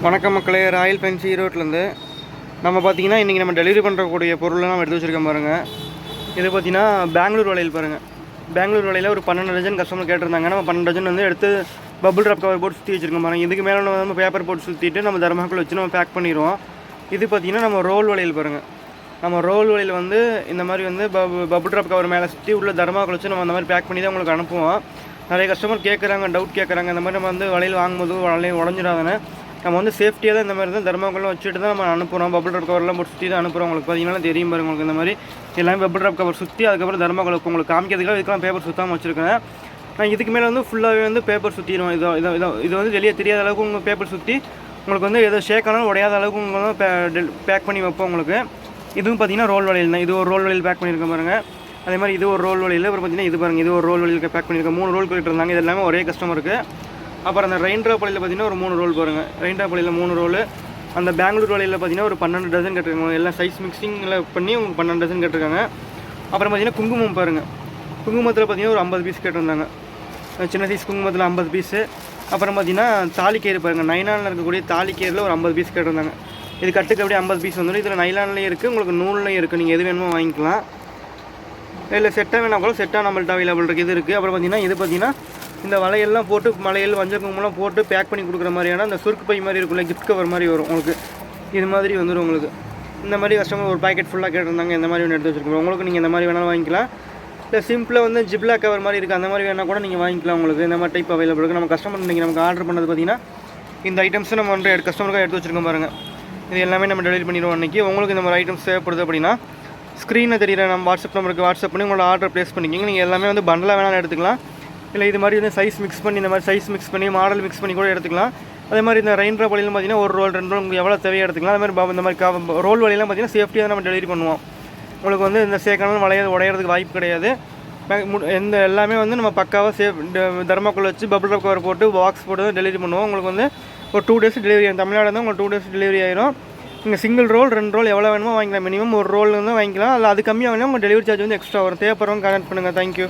வணக்கம் மக்களே, ராயல் பென்சி ஈரோட்லேருந்து நம்ம பார்த்தீங்கன்னா இன்றைக்கி நம்ம டெலிவரி பண்ணுறக்கூடிய பொருள்லாம் நம்ம எடுத்து வச்சுருக்கோம் பாருங்கள். இது பார்த்தீங்கன்னா பெங்களூர் வளையல் பாருங்கள். பெங்களூர் வளையல் ஒரு 12 டஜன் கஸ்டமர் கேட்டிருந்தாங்க. நம்ம 12 டஜன் வந்து எடுத்து பபுள் ட்ராப் கவர் போட்டு சுற்றி வச்சுருக்கோம் பாருங்கள். இதுக்கு மேலே நம்ம பேப்பர் போட்டு சுற்றிட்டு நம்ம தர்மாக்குள்ள வச்சு நம்ம பேக் பண்ணிடுவோம். இது பார்த்தீங்கன்னா நம்ம ரோல் வளையல் பாருங்கள். நம்ம ரோல் வளையல் வந்து இந்த மாதிரி வந்து பபுள் ட்ராப் கவர் மேலே சுற்றி உள்ள தர்மாக்குள்ள வச்சு நம்ம அந்த மாதிரி பேக் பண்ணி தான் உங்களுக்கு அனுப்புவோம். நிறைய கஸ்டமர் கேட்குறாங்க, டவுட் கேட்குறாங்க. இந்த மாதிரி நம்ம வந்து வளையல் வாங்கும்போது வளையல் உடஞ்சிடாதானே, நம்ம வந்து சேஃப்டியாக தான் இந்த மாதிரி தான் தர்மாக்கோல்லாம் வச்சுட்டு தான் நம்ம அனுப்புகிறோம். பபுள் ட்ராப் கவர்லாம் போட்டு சுற்றி தான் அனுப்புகிறோம். உங்களுக்கு பார்த்தீங்கன்னா தெரியும் பாருங்கள். உங்களுக்கு இந்த மாதிரி எல்லாமே பபுள் ட்ராப் கவர் சுற்றி அதுக்கப்புறம் தர்மாக்கோல் உங்களுக்கு காமிக்கிறதுக்காக இதுக்கெல்லாம் பேப்பர் சுற்றாமல் வச்சுருக்கேன். நான் இதுக்கு மேலே வந்து ஃபுல்லாகவே வந்து பேப்பர் சுற்றிடுவோம். இது வந்து வெளியே தெரியாத அளவுக்கு உங்கள் பேப்பர் சுற்றி உங்களுக்கு வந்து எதோ ஷேக் ஆனாலும் உடையாத அளவுக்கு உங்களுக்கு பேக் பண்ணி வைப்போம். உங்களுக்கு இதுவும் பார்த்தீங்கன்னா ரோல் வளையல் தான். இது ஒரு ரோல் வளையல் பேக் பண்ணியிருக்கேன் பாருங்கள். அதே மாதிரி இது ஒரு ரோல் வளையல். அப்புறம் பார்த்தீங்கன்னா இது பாருங்கள், இது ஒரு ரோல் வளையலுக்கு பேக் பண்ணியிருக்கேன். 3 ரோல் கேட்டு இருந்தாங்க. இது எல்லாமே ஒரே கஸ்டமருக்கு. அப்புறம் அந்த ரெயின் ட்ராப் வலையில் பார்த்தீங்கன்னா ஒரு 3 ரோல் பாருங்கள். ரெயின் ட்ராப் வலையில் 3 ரோல். அந்த பெங்களூர் வலையில் பார்த்தீங்கன்னா ஒரு 12 டஜன் கேட்டிருக்காங்க. எல்லாம் சைஸ் மிக்சிங்கில் பண்ணி உங்களுக்கு 12 டஜன் கேட்டிருக்காங்க. அப்புறம் பார்த்தீங்கன்னா குங்குமம் பாருங்கள். குங்குமத்தில் பார்த்தீங்கன்னா ஒரு 50 பீஸ் கேட்டிருந்தாங்க. சின்ன சைஸ் குங்குமத்தில் 50 பீஸு. அப்புறம் பார்த்தீங்கன்னா தாலிக்கயிறு பாருங்கள். நைலானில் இருக்கக்கூடிய தாலிக்கயிறில் ஒரு 50 பீஸ் கேட்டிருந்தாங்க. இது கட்டுக்கு அப்படியே 50 பீஸ் வந்துடும். இதில் நைலான்லேயும் இருக்குது, உங்களுக்கு நூல்லையும் இருக்குது. நீங்கள் எது வேணுமோ வாங்கிக்கலாம். இல்லை செட்டாக வேணால் கூட செட்டாக நம்மள்ட்ட அவைலபிள் இருக்குது. இது இருக்குது. அப்புறம் பார்த்தீங்கன்னா இது பார்த்தீங்கன்னா இந்த வளையல்லாம் போட்டு மலையல் மஞ்சள் குங்குமம்லாம் போட்டு பேக் பண்ணி கொடுக்குற மாதிரியான அந்த சுருக்கு பை மாதிரி இருக்குல்ல, கிஃப்ட் கவர் மாதிரி வரும் உங்களுக்கு. இது மாதிரி வந்துடும் உங்களுக்கு. இந்த மாதிரி கஸ்டமர் ஒரு பேக்கெட் ஃபுல்லாக கேட்டிருந்தாங்க. இந்த மாதிரி ஒன்று எடுத்து வச்சுருக்கோம். உங்களுக்கு நீங்கள் இந்த மாதிரி வேணாலும் வாங்கிக்கலாம். இல்லை சிம்பிளாக வந்து ஜிப்லா கவர் மாதிரி இருக்குது, அந்த மாதிரி வேணால் கூட நீங்கள் வாங்கிக்கலாம். உங்களுக்கு இந்த மாதிரி டைப் அவைலபிள் இருக்குது. நம்ம கஸ்டமர் இன்றைக்கி நமக்கு ஆர்டர் பண்ணது பார்த்தீங்கன்னா இந்த ஐட்டம்ஸ் நம்ம வந்து கஸ்டமருக்காக எடுத்து வச்சுருக்கோம் பாருங்கள். இது எல்லாமே நம்ம டெலிவரி பண்ணிடுவோம் அன்றைக்கி. உங்களுக்கு இந்த மாதிரி ஐட்டம்ஸ் தேவைப்படுது அப்படின்னா ஸ்க்ரீனில் தெரியிற நம்ம வாட்ஸ்அப் நம்பருக்கு வாட்ஸ்அப் பண்ணி உங்களோட ஆர்டர் ப்ளேஸ் பண்ணிக்கிங்க. நீங்கள் எல்லாமே வந்து பண்டலாக வேணாலும் எடுத்துக்கலாம். இல்லை இது மாதிரி வந்து சைஸ் மிக்ஸ் பண்ணி இந்த மாதிரி சைஸ் மிக்ஸ் பண்ணி மாடல் மிக்ஸ் பண்ணி கூட எடுத்துக்கலாம். அதே மாதிரி இந்த ரெயின் ட்ராப் வலையிலும் பார்த்தீங்கன்னா ஒரு ரோல் 2 ரோல் உங்களுக்கு எவ்வளோ தேவையாக எடுத்துக்கலாம். அதே மாதிரி இந்த மாதிரி ரோல் வலையெல்லாம் பார்த்தீங்கன்னா சேஃப்டியாக தான் நம்ம டெலிவரி பண்ணுவோம். உங்களுக்கு வந்து இந்த சேக்கான உடையிறதுக்கு வாய்ப்பு கிடையாது. எந்த எல்லாமே வந்து நம்ம பக்காவாக தர்மாக்குள்ள வச்சு பபுள் ட்ராப் கவர் போட்டு பாக்ஸ் போட்டு தான் டெலிவரி பண்ணுவோம். உங்களுக்கு வந்து ஒரு 2 டேஸ் டெலிவரி ஆகும். தமிழ்நாடு வந்து உங்களுக்கு 2 டேஸ் டெலிவரி ஆயிரும். நீங்கள் சிங்கிள் ரோல் 2 ரோல் எவ்வளோ வேணுமோ வாங்கிக்கலாம். மினிமம் ஒரு ரோல் வந்து வாங்கிக்கலாம். அது கம்மியாக வேணும். உங்கள் டெலிவரி சார்ஜ் வந்து எக்ஸ்ட்ரா வரும். தேவைப்படுறவங்க கான்டாக்ட் பண்ணுங்கள். தேங்க்யூ.